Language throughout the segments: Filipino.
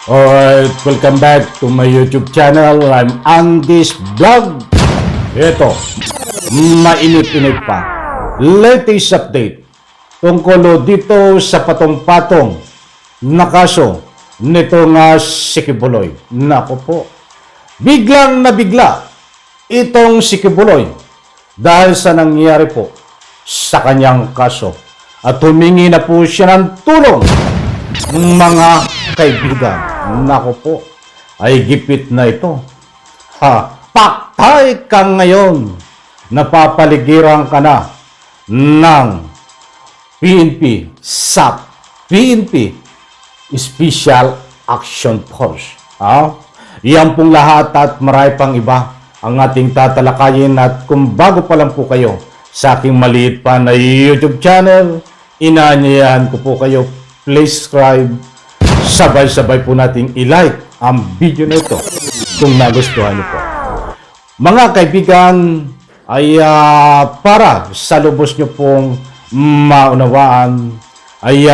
Alright, welcome back to my YouTube channel. I'm Andy's Vlog. Ito, mainit-init pa. Latest update tungkol dito sa patong-patong na kaso nito nga si Kibuloy. Nako po, biglang nabigla itong si Kibuloy dahil sa nangyari po sa kanyang kaso. At humingi na po siya ng tulong, mga kaibigan. Nako po, ay gipit na ito. Paktay ka ngayon. Napapaligiran ka na ng PNP, SAP, PNP, Special Action Force. Yan pong lahat at marami pang iba ang ating tatalakayin. At kung bago pa lang po kayo sa aking maliit pa na YouTube channel, inaanyayahan ko po kayo, please subscribe. Sabay-sabay po nating i-like ang video na ito kung nagustuhan niyo po. Mga kaibigan, ay para sa lubos niyo pong maunawaan, ay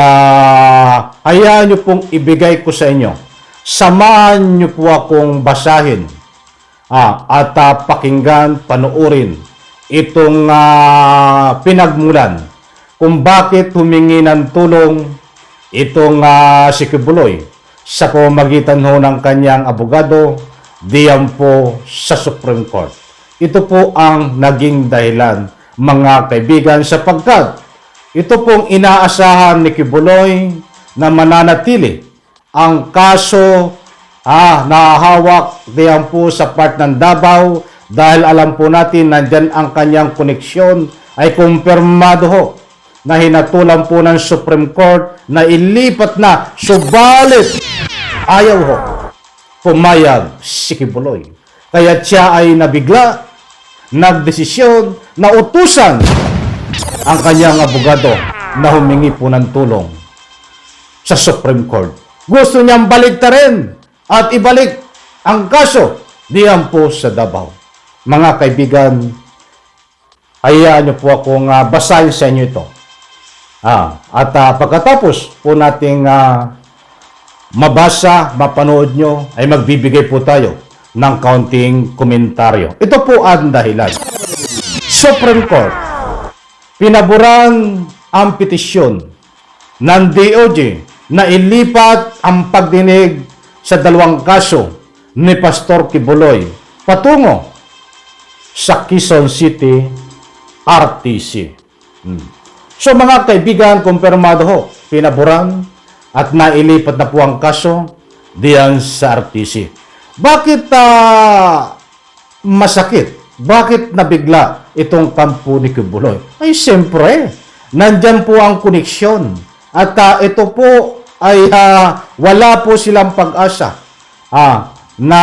hayaan niyo pong ibigay ko sa inyo. Samahan niyo po akong basahin at pakinggan, panoorin itong pinagmulan kung bakit humingi ng tulong itong si Kibuloy sa pamamagitan ho ng kanyang abogado diyan po sa Supreme Court. Ito po ang naging dahilan, mga kaibigan, sapagkat ito pong inaasahan ni Kibuloy na mananatili ang kaso na hawak diyan po sa part ng Davao dahil alam po natin nandyan ang kanyang koneksyon ay kumpirmado ho na hinatulan po ng Supreme Court na ilipat na, subalit ayaw ho pumayag si Kibuloy. Kaya siya ay nabigla, nagdesisyon na utusan ang kanyang abogado na humingi po ng tulong sa Supreme Court. Gusto niyang baliktarin at ibalik ang kaso diyan po sa Davao. Mga kaibigan, hayaan niyo po akong basahin sa inyo ito. At pagkatapos po nating mabasa, mapanood nyo, ay magbibigay po tayo ng kaunting komentaryo. Ito po ang dahilan. Supreme Court, pinaboran ang petisyon ng DOJ na ilipat ang pagdinig sa dalawang kaso ni Pastor Kibuloy patungo sa Quezon City RTC. So mga kaibigan, kumpirmado ho, pinaboran at nailipat na po ang kaso diyan sa RTC. Bakit masakit? Bakit nabigla itong kampo ni Kibuloy? Ay siyempre, nandyan po ang koneksyon. At ito po ay wala po silang pag-asa na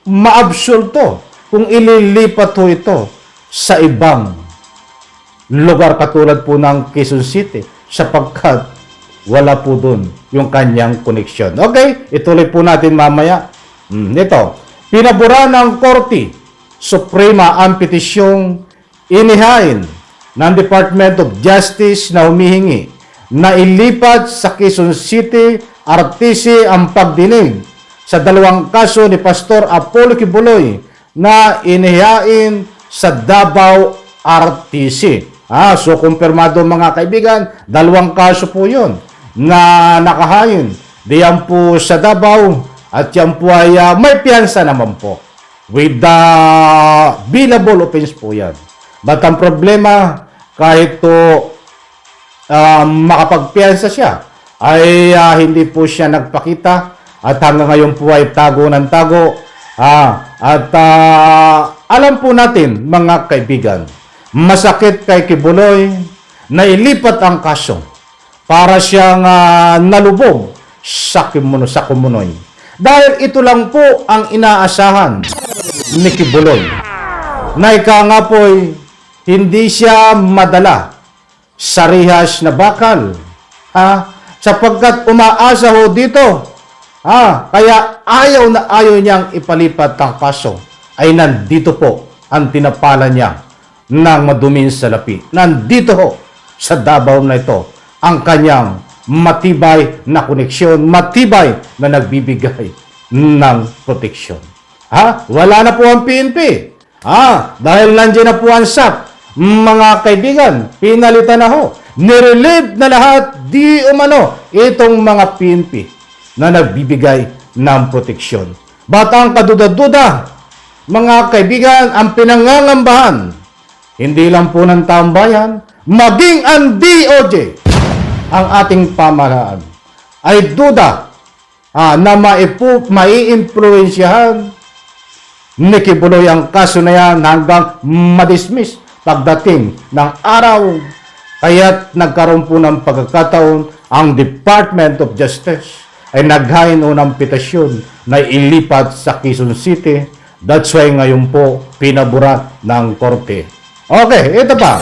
maabsulto kung ililipat ho ito sa ibang lugar katulad po ng Quezon City sapagkat wala po doon yung kanyang koneksyon. Okay, ituloy po natin mamaya. Ito, pinabura ng Korte Suprema ang petisyong inihain ng Department of Justice na humihingi na ilipat sa Quezon City RTC ang pagdinig sa dalawang kaso ni Pastor Apollo Kibuloy na inihain sa Davao RTC. So kumpirmado mga kaibigan, dalawang kaso po yun na nakahain diyan po sa Davao at yan po ay may piyansa naman po with the billable offense po yan. But ang problema, kahit to makapagpiyansa siya ay hindi po siya nagpakita at hanggang ngayon po ay tago ng tago. Alam po natin mga kaibigan, masakit kay Kibuloy na ilipat ang kaso para siyang nalubog sa kumunoy. Dahil ito lang po ang inaasahan ni Kibuloy. Na ika nga po'y hindi siya madala sa rihas na bakal. Sapagkat umaasa ho dito. Kaya ayaw niyang ipalipat ang kaso. Ay nandito po ang tinapala niya ng maduming salapi. Nandito ho sa Davao na ito ang kanyang matibay na koneksyon, matibay na nagbibigay ng proteksyon. Wala na po ang PNP. Dahil nandiyan na po ang SAP, mga kaibigan, pinalitan na ho. Nirelieve na lahat di umano itong mga PNP na nagbibigay ng proteksyon. Ba't ang kaduda-duda, mga kaibigan, ang pinangangambahan, hindi lang po ng taong bayan, maging ang DOJ, ang ating pamahalaan, ay duda na mai-influensyahan ni Kibuloy ang kaso na yan hanggang madismiss pagdating ng araw. Kaya't nagkaroon po ng pagkakataon ang Department of Justice ay naghain ng petisyon na ilipat sa Quezon City. That's why ngayon po pinaburan ng korte. Okay, ito pa.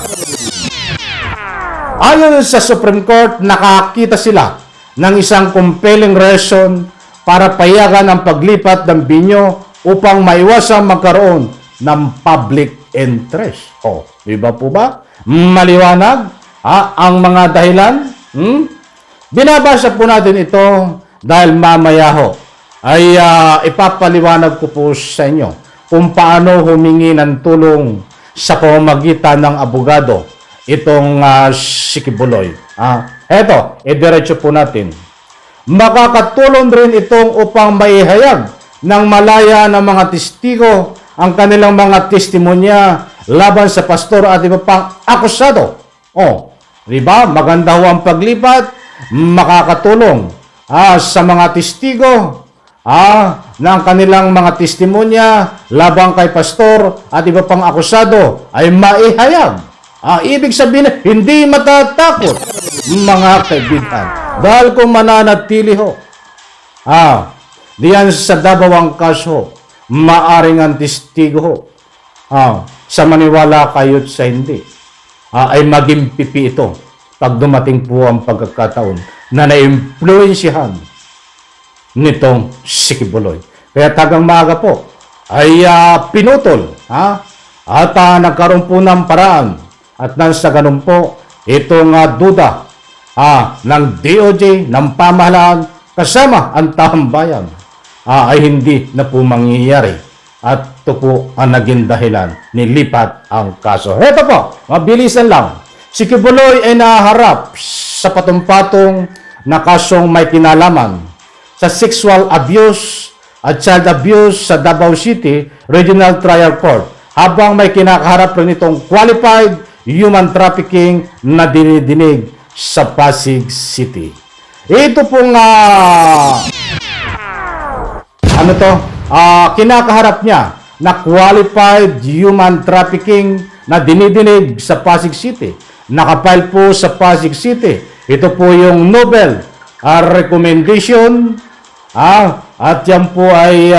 Ayon sa Supreme Court, nakakita sila ng isang compelling reason para payagan ang paglipat ng binyo upang maiwasan magkaroon ng public interest. Di ba po ba? Maliwanag ang mga dahilan. Binabasa po natin ito dahil mamaya ho ay ipapaliwanag ko po sa inyo kung paano humingi ng tulong sa pamamagitan ng abogado itong si Kibuloy. Eto, idiretso po natin. Makakatulong rin itong upang maihayag ng malaya ng mga testigo ang kanilang mga testimonya laban sa pastor at iba pang akusado. Diba? Maganda ho ang paglipat, makakatulong sa mga testigo ng kanilang mga testimonya laban kay pastor at iba pang akusado ay maihayag. Ibig sabihin, hindi matatakot, mga kaibigan. Dahil kung mananatili ho, diyan sa Davao kaso, maaring ang testigo ho, sa maniwala kayo't sa hindi, ay maging pipi ito pag dumating po ang pagkakataon na na-influensyahan nitong si Kibuloy. Kaya tagang maaga po ay pinutol at nagkaroon po ng paraan at nang sa ganun po itong duda ng DOJ, ng pamahalaan kasama ang taong bayan ay hindi na po mangyayari. At ito po ang naging dahilan nilipat ang kaso. Ito po, mabilisan lang. Si Kibuloy ay naharap sa patong-patong na kasong may kinalaman sa sexual abuse at child abuse sa Davao City Regional Trial Court habang may kinakaharap rin itong qualified human trafficking na dinidinig sa Pasig City. Ito pong kinakaharap niya na qualified human trafficking na dinidinig sa Pasig City. Nakapile po sa Pasig City. Ito po yung Nobel recommendation. At yan po ay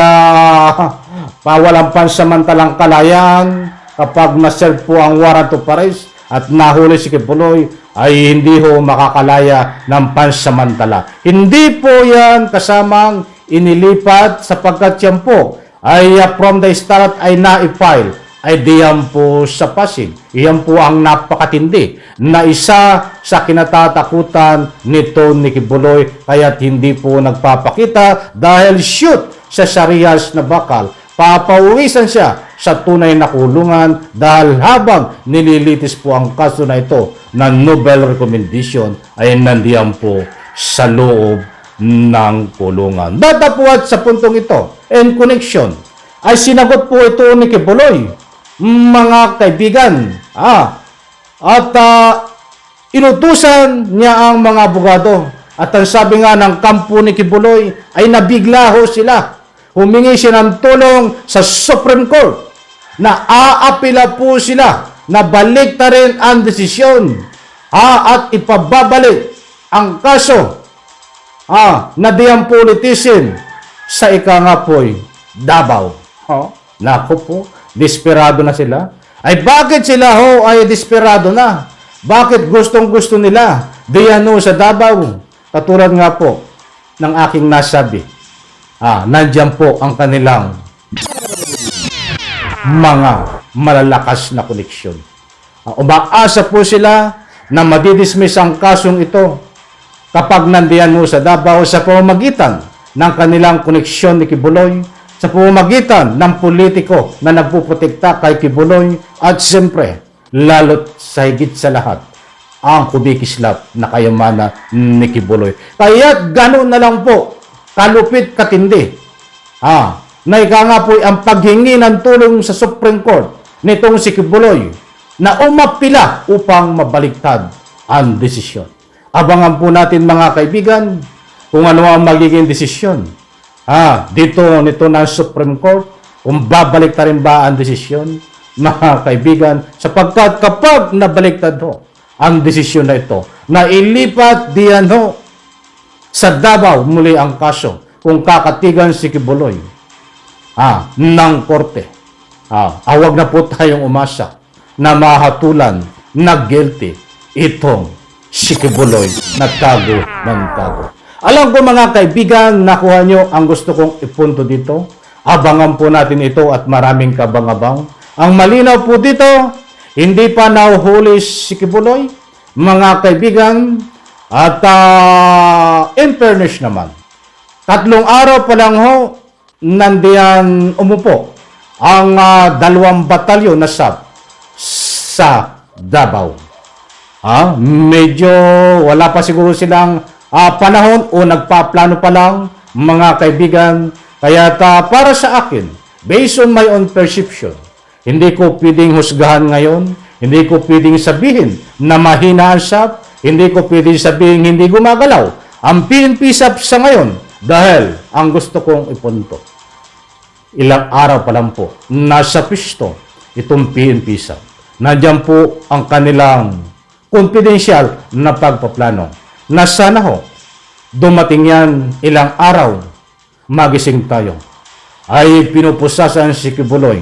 pawalang pansamantalang kalayaan kapag na-serve po ang warrant of arrest at nahuli si Kibuloy ay hindi ho makakalaya ng pansamantala. Hindi po yan kasamang inilipat sapagkat yan po ay from the start ay na-file ay diyan po sa Pasig. Iyan po ang napakatindi na isa sa kinatatakutan nito ni Kibuloy kaya't hindi po nagpapakita dahil shoot sa Sarias na bakal. Papauwisan siya sa tunay na kulungan dahil habang nililitis po ang kaso na ito na Nobel recommendation ay nandiyan po sa loob ng kulungan. Dadapuat sa puntong ito and connection ay sinagot po ito ni Kibuloy, mga kaibigan, at inutusan niya ang mga abogado at ang sabi nga ng kampo ni Kibuloy ay nabigla ho sila. Humingi siya ng tulong sa Supreme Court na aapila po sila na balik na rin ang desisyon at ipababalik ang kaso na diyang politician sa ika-nga-po'y Davao. Naku po, desperado na sila. Ay bakit sila ho ay desperado na? Bakit gustong-gusto nila diyan sa Davao? Katulad nga po ng aking nasabi. Nandiyan po ang kanilang mga malalakas na koneksyon. Umaasa po sila na madidismiss ang kasong ito kapag nandiyan mo sa Davao sa pamamagitan ng kanilang koneksyon ni Kibuloy, sa pamamagitan ng politiko na nagpuprotekta kay Kibuloy, at siyempre, lalo't sa higit sa lahat, ang kumikislap na kayamanan ni Kibuloy. Kaya gano'n na lang po, kalupit katindi. Na ika nga po ang paghingi ng tulong sa Supreme Court nitong si Kibuloy na umapila upang mabaliktad ang desisyon. Abangan po natin mga kaibigan kung ano ang magiging desisyon. Dito nito ng Supreme Court, kung babalik rin ba ang desisyon, mga kaibigan, sapagkat kapag nabaliktad ho ang desisyon na ito, na ilipat diyan ho sa Davao muli ang kaso kung kakatigan si Kibuloy ng korte. Awag na po tayong umasa na mahatulan na guilty itong si Kibuloy na tago ng tago. Alam ko mga kaibigan, nakuha nyo ang gusto kong ipunto dito. Abangan po natin ito at maraming kabang-abang. Ang malinaw po dito, hindi pa nahuhuli si Kibuloy, mga kaibigan, at in fairness naman, 3 araw pa lang ho, nandiyan umupo ang 2 batalyon na SAP sa Davao. Medyo wala pa siguro silang panahon o nagpaplano pa lang, mga kaibigan. Kaya para sa akin, based on my own perception, hindi ko pwedeng husgahan ngayon, hindi ko pwedeng sabihin na mahina ang SAP, hindi ko pwedeng sabihin hindi gumagalaw ang PNP SAP sa ngayon dahil ang gusto kong ipunto, ilang araw pa lang po, nasa pisto itong PNP SAP. Nandiyan po ang kanilang confidential na pagpaplano na sana ho, dumating yan ilang araw, magising tayo, ay pinupusasan si Kibuloy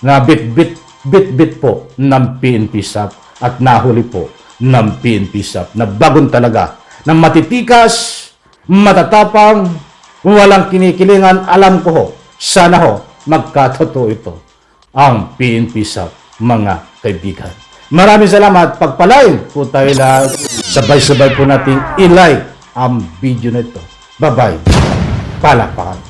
na bit po ng PNP SAP at nahuli po ng PNP SAP na bagong talaga, na matitikas, matatapang, walang kinikilingan. Alam ko ho, sana ho, magkatotoo ito ang PNP SAP, mga kaibigan. Maraming salamat. Pagpalain po tayo lahat. Sabay-sabay po natin i-like ang video na ito. Bye-bye. Palakpakan.